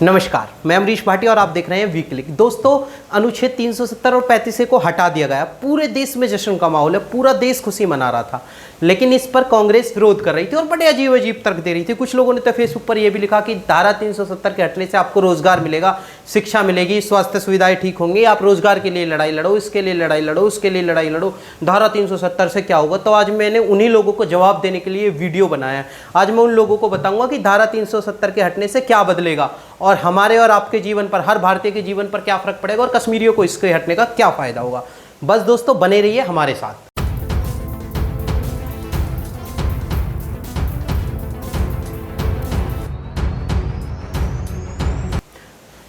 नमस्कार, मैं अमरीश भाटिया और आप देख रहे हैं वीकली। दोस्तों, अनुच्छेद 370 और 35 को हटा दिया गया। पूरे देश में जश्न का माहौल है, पूरा देश खुशी मना रहा था, लेकिन इस पर कांग्रेस विरोध कर रही थी और बड़े अजीब अजीब तर्क दे रही थी। कुछ लोगों ने तो फेसबुक पर यह भी लिखा कि धारा 370 के हटने से आपको रोजगार मिलेगा, शिक्षा मिलेगी, स्वास्थ्य सुविधाएं ठीक होंगी, आप रोजगार के लिए लड़ाई लड़ो, इसके लिए लड़ाई लड़ो, उसके लिए लड़ाई लड़ो, धारा 370 से क्या होगा। तो आज मैंने उन्हीं लोगों को जवाब देने के लिए वीडियो बनाया है। आज मैं उन लोगों को बताऊंगा कि धारा 370 के हटने से क्या बदलेगा और हमारे और आपके जीवन पर, हर भारतीय के जीवन पर क्या फर्क पड़ेगा और कश्मीरियों को इसके हटने का क्या फायदा होगा। बस दोस्तों, बने रहिए हमारे साथ।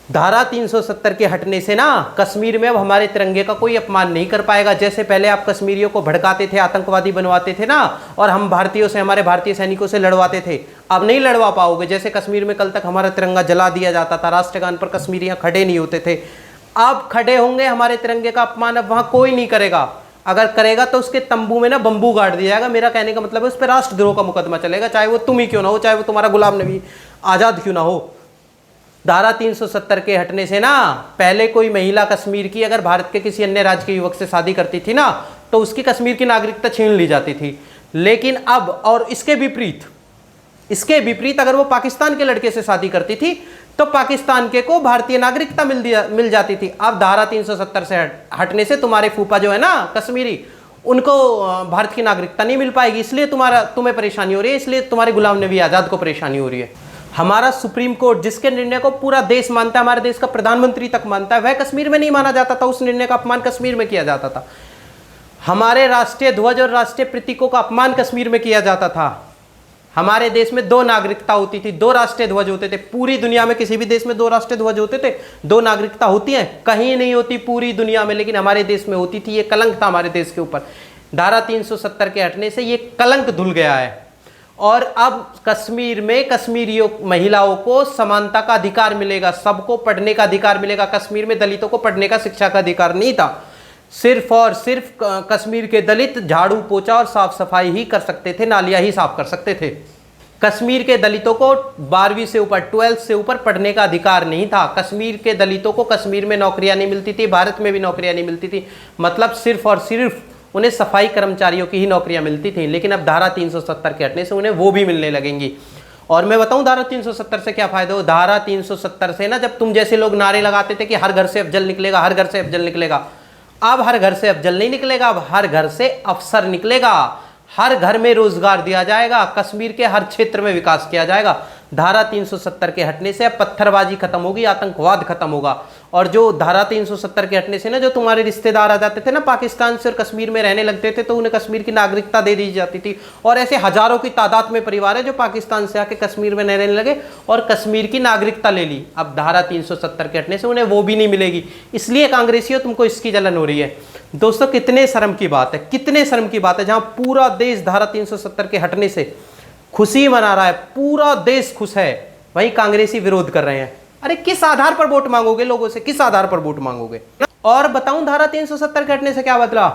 धारा 370 के हटने से ना कश्मीर में अब हमारे तिरंगे का कोई अपमान नहीं कर पाएगा। जैसे पहले आप कश्मीरियों को भड़काते थे, आतंकवादी बनवाते थे ना, और हम भारतीयों से, हमारे भारतीय सैनिकों से लड़वाते थे, अब नहीं लड़वा पाओगे। जैसे कश्मीर में कल तक हमारा तिरंगा जला दिया जाता था, राष्ट्रगान पर कश्मीरियां खड़े नहीं होते थे, अब खड़े होंगे। हमारे तिरंगे का अपमान अब वहां कोई नहीं करेगा। अगर करेगा तो उसके तंबू में ना बंबू गाड़ दिया जाएगा। मेरा कहने का मतलब है उस पर राष्ट्रद्रोह का मुकदमा चलेगा, चाहे वो तुम ही क्यों ना हो, चाहे वो तुम्हारा गुलाम नबी आजाद क्यों ना हो। धारा 370 के हटने से ना, पहले कोई महिला कश्मीर की अगर भारत के किसी अन्य राज्य के युवक से शादी करती थी ना, तो उसकी कश्मीर की नागरिकता छीन ली जाती थी। लेकिन अब, और इसके विपरीत अगर वो पाकिस्तान के लड़के से शादी करती थी तो पाकिस्तान के को भारतीय नागरिकता मिल जाती थी। अब धारा 370 से हटने से तुम्हारे फूफा जो है ना कश्मीरी, उनको भारत की नागरिकता नहीं मिल पाएगी। इसलिए तुम्हें परेशानी हो रही है, इसलिए तुम्हारे गुलाम नबी आजाद को परेशानी हो रही है। हमारा सुप्रीम कोर्ट, जिसके निर्णय को पूरा देश मानता है, हमारे देश का प्रधानमंत्री तक मानता है, वह कश्मीर में नहीं माना जाता था। उस निर्णय का अपमान कश्मीर में किया जाता था। हमारे राष्ट्रीय ध्वज और राष्ट्रीय प्रतीकों का अपमान कश्मीर में किया जाता था। हमारे देश में दो नागरिकता होती थी, दो राष्ट्रीय ध्वज होते थे। पूरी दुनिया में किसी भी देश में दो राष्ट्रीय ध्वज होते थे, दो नागरिकता होती है, कहीं नहीं होती पूरी दुनिया में, लेकिन हमारे देश में होती थी। ये कलंक था हमारे देश के ऊपर। धारा 370 के हटने से ये कलंक धुल गया है और अब कश्मीर में कश्मीरियों महिलाओं को समानता का अधिकार मिलेगा, सबको पढ़ने का अधिकार मिलेगा। कश्मीर में दलितों को पढ़ने का, शिक्षा का अधिकार नहीं था। सिर्फ और सिर्फ कश्मीर के दलित झाड़ू पोछा और साफ सफाई ही कर सकते थे, नालियां ही साफ कर सकते थे। कश्मीर के दलितों को 12वीं से ऊपर, 12th से ऊपर पढ़ने का अधिकार नहीं था। कश्मीर के दलितों को कश्मीर में नौकरियां नहीं मिलती थी, भारत में भी नौकरियां नहीं मिलती थी। मतलब सिर्फ और सिर्फ उन्हें सफाई कर्मचारियों की ही नौकरियां मिलती थी। लेकिन अब धारा 370 के हटने से उन्हें वो भी मिलने लगेंगी। और मैं बताऊं धारा 370 से क्या फायदा हो। धारा 370 से ना, जब तुम जैसे लोग नारे लगाते थे कि हर घर से अफजल निकलेगा, हर घर से अफजल निकलेगा, अब हर घर से अफजल नहीं निकलेगा, अब हर घर से अफसर निकलेगा। हर घर में रोजगार दिया जाएगा, कश्मीर के हर क्षेत्र में विकास किया जाएगा। धारा 370 के हटने से अब पत्थरबाजी खत्म होगी, आतंकवाद खत्म होगा। और जो धारा 370 के हटने से ना, जो तुम्हारे रिश्तेदार आ जाते थे ना पाकिस्तान से और कश्मीर में रहने लगते थे, तो उन्हें कश्मीर की नागरिकता दे दी जाती थी। और ऐसे हजारों की तादाद में परिवार है जो पाकिस्तान से आके कश्मीर में रहने लगे और कश्मीर की नागरिकता ले ली। अब धारा 370 के हटने से उन्हें वो भी नहीं मिलेगी। इसलिए कांग्रेसियों, तुमको इसकी जलन हो रही है। दोस्तों, कितने शर्म की बात है, कितने शर्म की बात है, जहां पूरा देश धारा 370 के हटने से खुशी मना रहा है, पूरा देश खुश है, वहीं कांग्रेसी विरोध कर रहे हैं। अरे किस आधार पर वोट मांगोगे लोगों से, किस आधार पर वोट मांगोगे। और बताऊं धारा 370 के हटने से क्या बदला।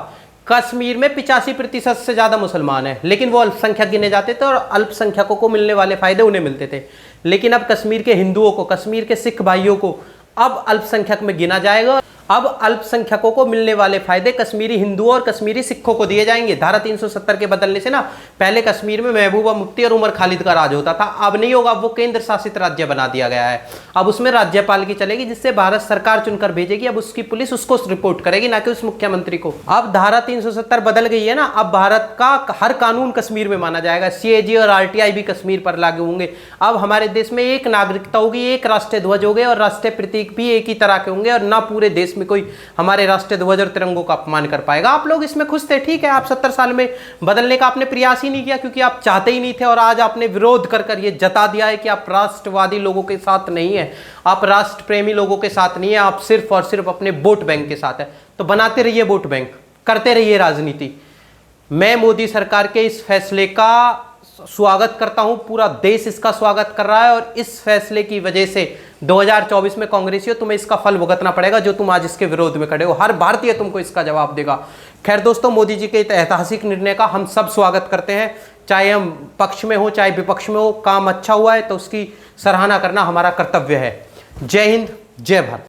कश्मीर में 85% से ज्यादा मुसलमान है, लेकिन वो अल्पसंख्यक गिने जाते थे और अल्पसंख्यकों को मिलने वाले फायदे उन्हें मिलते थे। लेकिन अब कश्मीर के हिंदुओं को, कश्मीर के सिख भाइयों को अब अल्पसंख्यक में गिना जाएगा। अब अल्पसंख्यकों को मिलने वाले फायदे कश्मीरी हिंदुओं और कश्मीरी सिखों को दिए जाएंगे। धारा 370 के बदलने से ना, पहले कश्मीर में महबूबा मुफ्ती और उमर खालिद का राज होता था, अब नहीं होगा। वो केंद्र शासित राज्य बना दिया गया है। अब उसमें राज्यपाल की चलेगी, जिससे भारत सरकार चुनकर भेजेगी। अब उसकी पुलिस उसको रिपोर्ट करेगी, ना कि उस मुख्यमंत्री को। अब धारा 370 बदल गई है ना, अब भारत का हर कानून कश्मीर में माना जाएगा। CAG और RTI भी कश्मीर पर लागू होंगे। अब हमारे देश में एक नागरिकता होगी, एक राष्ट्रीय ध्वज होंगे और राष्ट्रीय प्रतीक भी एक ही तरह के होंगे, और ना पूरे देश में कोई हमारे राष्ट्रीय ध्वज और तिरंगों का अपमान कर पाएगा। आप लोग इसमें खुश थे, ठीक है। आप 70 साल में बदलने का आपने प्रयास ही नहीं किया, क्योंकि आप चाहते ही नहीं थे। और आज आपने विरोध कर ये जता दिया है कि आप राष्ट्रवादी लोगों के साथ नहीं है, आप राष्ट्र प्रेमी लोगों के साथ नहीं है, आप सिर्फ और सिर्फ अपने वोट बैंक के साथ है। तो बनाते रहिए वोट बैंक, करते रहिए राजनीति। मैं मोदी सरकार के इस फैसले का स्वागत करता हूं, पूरा देश इसका स्वागत कर रहा है। और इस फैसले की वजह से 2024 में कांग्रेसियों, तुम्हें इसका फल भुगतना पड़ेगा, जो तुम आज इसके विरोध में खड़े हो। हर भारतीय तुमको इसका जवाब देगा। खैर दोस्तों, मोदी जी के ऐतिहासिक निर्णय का हम सब स्वागत करते हैं, चाहे हम पक्ष में हो चाहे विपक्ष में हो। काम अच्छा हुआ है तो उसकी सराहना करना हमारा कर्तव्य है। जय हिंद, जय भारत।